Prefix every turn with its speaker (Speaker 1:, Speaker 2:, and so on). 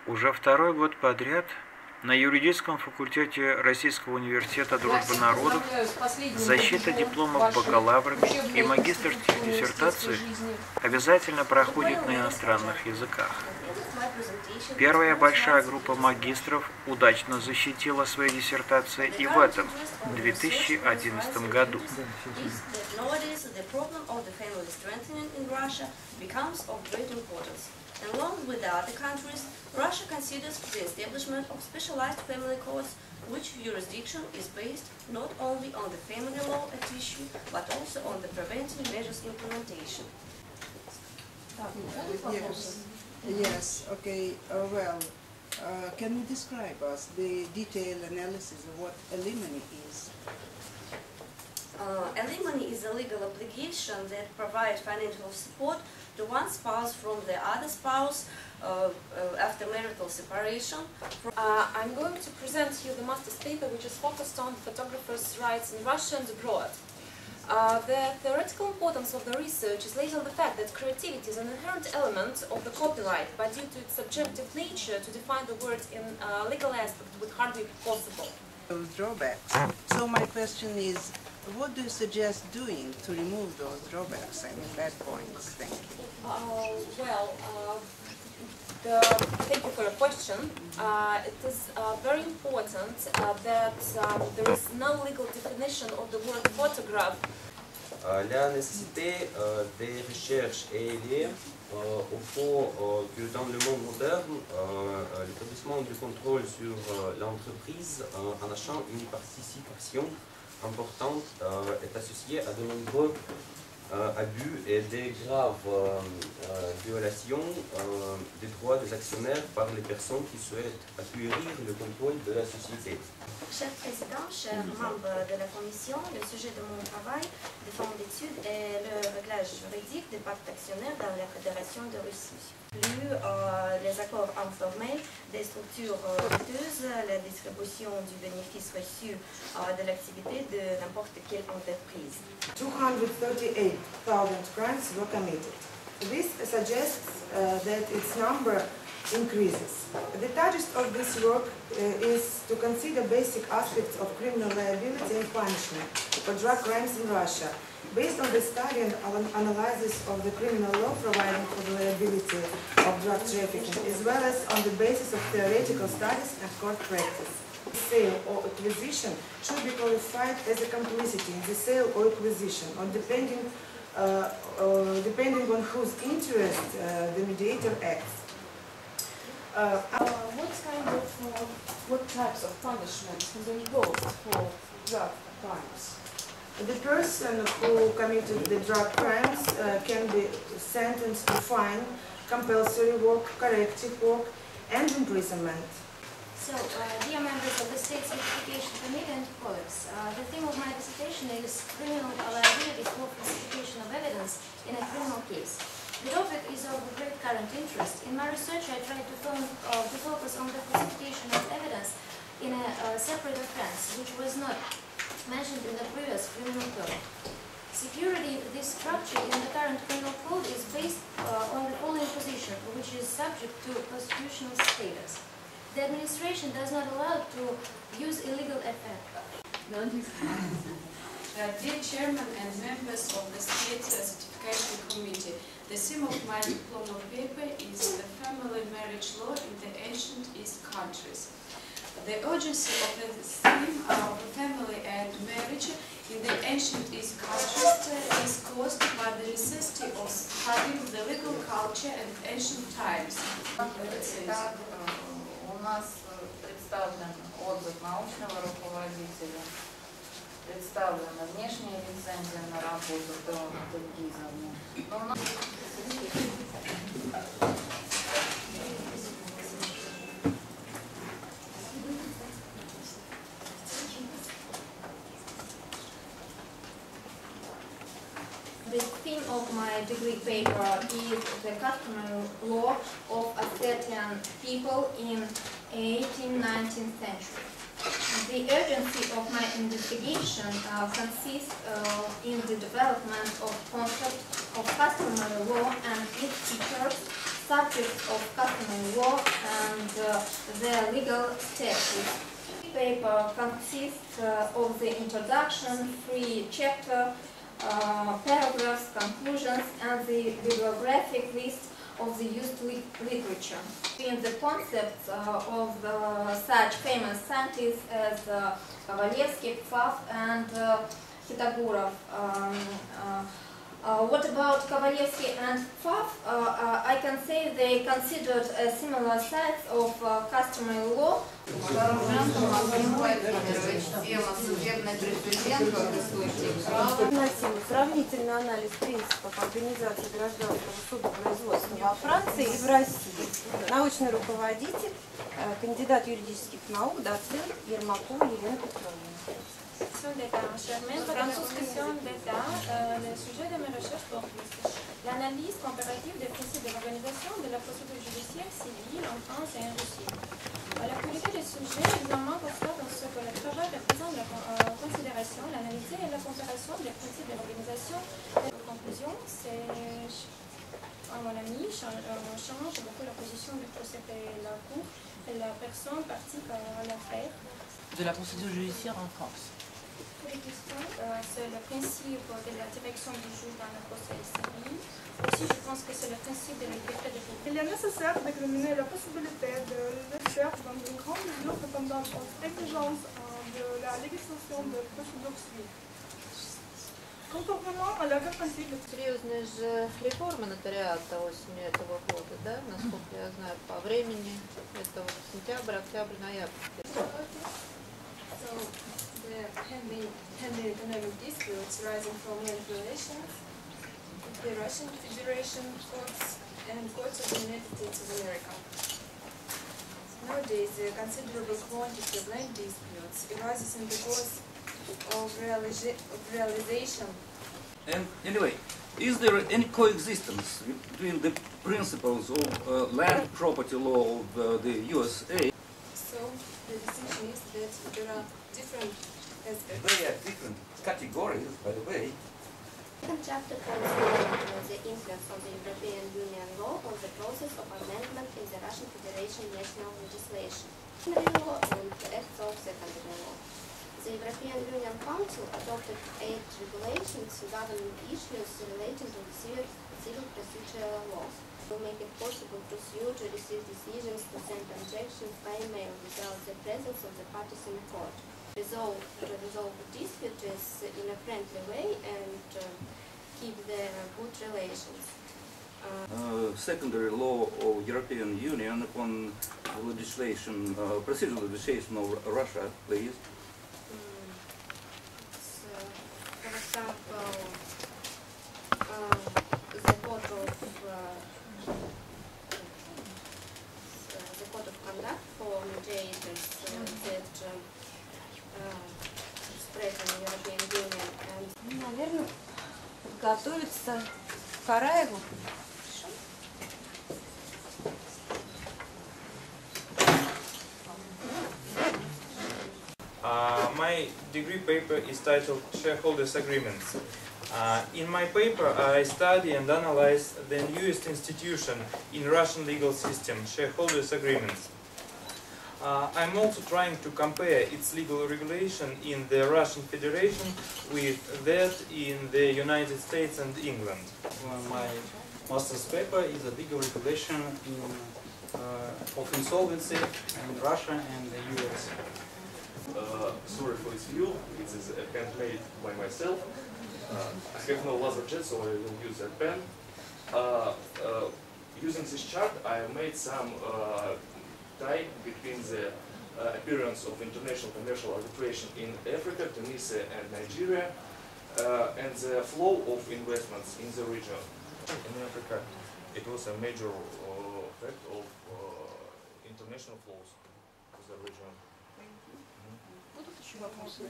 Speaker 1: Уже второй год подряд на юридическом факультете Российского университета Дружбы народов защита дипломов бакалаврами и магистрских диссертаций обязательно проходит на иностранных языках. Первая большая группа магистров удачно защитила свои диссертации и в этом, 2011 году.
Speaker 2: Along with the other countries, Russia considers the establishment of specialized family courts, which jurisdiction is based not only on the family law at issue, but also on the preventive measures implementation.
Speaker 3: Yes, okay, can you describe us the detailed analysis of what alimony is?
Speaker 2: Alimony is a legal obligation that provides financial support to one spouse from the other spouse after marital separation.
Speaker 4: I'm going to present you the master's paper, which is focused on photographers' rights in Russia and abroad. The theoretical importance of the research is laid on the fact that creativity is an inherent element of the copyright, but due to its subjective nature, to define the word in legal aspect would hardly be possible.
Speaker 3: Drawbacks. So my question is, what do you suggest doing to remove those drawbacks? I mean, bad points. Thank you.
Speaker 4: Thank you for your question. It is very important that there is no legal definition of the word photograph.
Speaker 5: La nécessité des recherches est liée au fait que dans le monde moderne, l'établissement du contrôle sur l'entreprise en achant une participation importante est associé à de nombreux abus et des graves violations des droits des actionnaires par les personnes qui souhaitent acquérir le contrôle de la société.
Speaker 2: Cher Président, chers membres de la Commission, le sujet de mon travail de fin d'études est le réglage juridique des pactes actionnaires dans la Fédération de Russie. Plus les accords informels des structures douteuses, la distribution du bénéfice reçu de l'activité de n'importe quelle entreprise.
Speaker 6: 238,000 crimes were committed. This suggests that its number increases. The target of this work is to consider basic aspects of criminal liability and punishment for drug crimes in Russia, based on the study and analysis of the criminal law providing for the liability of drug trafficking, as well as on the basis of theoretical studies and court practice. Sale or acquisition should be qualified as a complicity in the sale or acquisition, or depending on whose interest the mediator acts.
Speaker 4: What types of punishments can be imposed for drug crimes?
Speaker 6: The person who committed the drug crimes can be sentenced to fine, compulsory work, corrective work, and imprisonment.
Speaker 7: So, dear members of the State Certification Committee and colleagues, the theme of my dissertation is criminal liability for falsification of evidence in a criminal case. The topic is of great current interest. In my research, I tried to focus on the falsification of evidence in a separate offense, which was not mentioned in the previous criminal code. Security, this structure in the current criminal code is based on the following position, which is subject to constitutional status. The administration does not allow to use illegal effect.
Speaker 8: Dear Chairman and members of the State Certification Committee, the theme of my diploma paper is the family marriage law in the ancient East countries. The urgency of the theme of family and marriage in the ancient East countries is caused by the necessity of studying the legal culture and ancient times.
Speaker 9: У нас представлен отзыв научного руководителя, представлена внешняя лицензия на работу,
Speaker 7: The theme of my degree paper is the customary law of Ossetian people in 18th-19th century. The urgency of my investigation consists in the development of concept of customary law and its features, subjects of customary law and their legal status. The paper consists of the introduction, 3 chapters, paragraphs, conclusions, and the bibliographic list of the used literature. In the concepts of such famous scientists as Kovalevsky, Pfaff, and Hitagurov. What about Kovalevsky and Pfaff? I can say they considered a similar sides of customary law.
Speaker 10: Сравнительный анализ принципов организации гражданского судопроизводства во Франции и в России. Научный руководитель, кандидат юридических наук, доцент Ермакова Елена Петровна.
Speaker 4: Französische d'État, le sujet de mes recherches porte l'analyse comparative des principes de l'organisation de la procédure judiciaire civile en France et en Russie. L'actualité des sujets examen constate en ce que le travail représente la considération, l'analyse et la comparaison des principes de l'organisation. La conclusion, c'est, à mon avis, change beaucoup la position du procédé de la Cour et la personne partie à l'affaire.
Speaker 11: De la procédure judiciaire en France.
Speaker 4: C'est le principe de la direction du juge dans le procès civil. Aussi, je pense que c'est le principe de la liberté de jugement.
Speaker 12: Il est nécessaire d'examiner la possibilité de le faire dans une grande mesure répondant aux exigences de la législation de procédure civile. Conformément à la principe.
Speaker 9: Серьезные же реформы нотариата осенью этого года, да, насколько я знаю, по времени, это вот сентябрь, октябрь, ноябрь.
Speaker 4: Handling economic disputes arising from land relations, the Russian Federation courts and courts of the United States of America. Nowadays, a considerable quantity of land disputes arises in the course of realization.
Speaker 13: And anyway, is there any coexistence between the principles of land property law of the USA?
Speaker 4: So, the distinction is that there are different aspects.
Speaker 13: They are different categories, by the way.
Speaker 2: The second chapter concerns the influence of the European Union law on the process of amendment in the Russian Federation national legislation, primary law and acts of secondary law. The European Union Council adopted 8 regulations governing issues relating to the civil procedural laws. To make it possible to sue, to receive decisions, to send objections by email without the presence of the parties in court. To resolve the disputes in a friendly way and keep the good relations.
Speaker 13: Secondary law of European Union upon legislation, procedural legislation of Russia, please.
Speaker 2: For example, the code of conduct for mediators that spread in the European Union. And
Speaker 10: наверное, подготовиться к Караеву.
Speaker 1: My degree paper is titled Shareholders Agreements. In my paper, I study and analyze the newest institution in Russian legal system, shareholders agreements. I'm also trying to compare its legal regulation in the Russian Federation with that in the United States and England.
Speaker 14: My master's paper is a legal regulation of insolvency in Russia and the US.
Speaker 15: Sorry for this view, it is handmade by myself. I have no laser jet, so I will use that pen. Using this chart, I made some tie between the appearance of international commercial arbitration in Africa, Tunisia and Nigeria, and the flow of investments in the region. In Africa, it was a major effect of international flows to the region.
Speaker 3: Будут еще вопросы?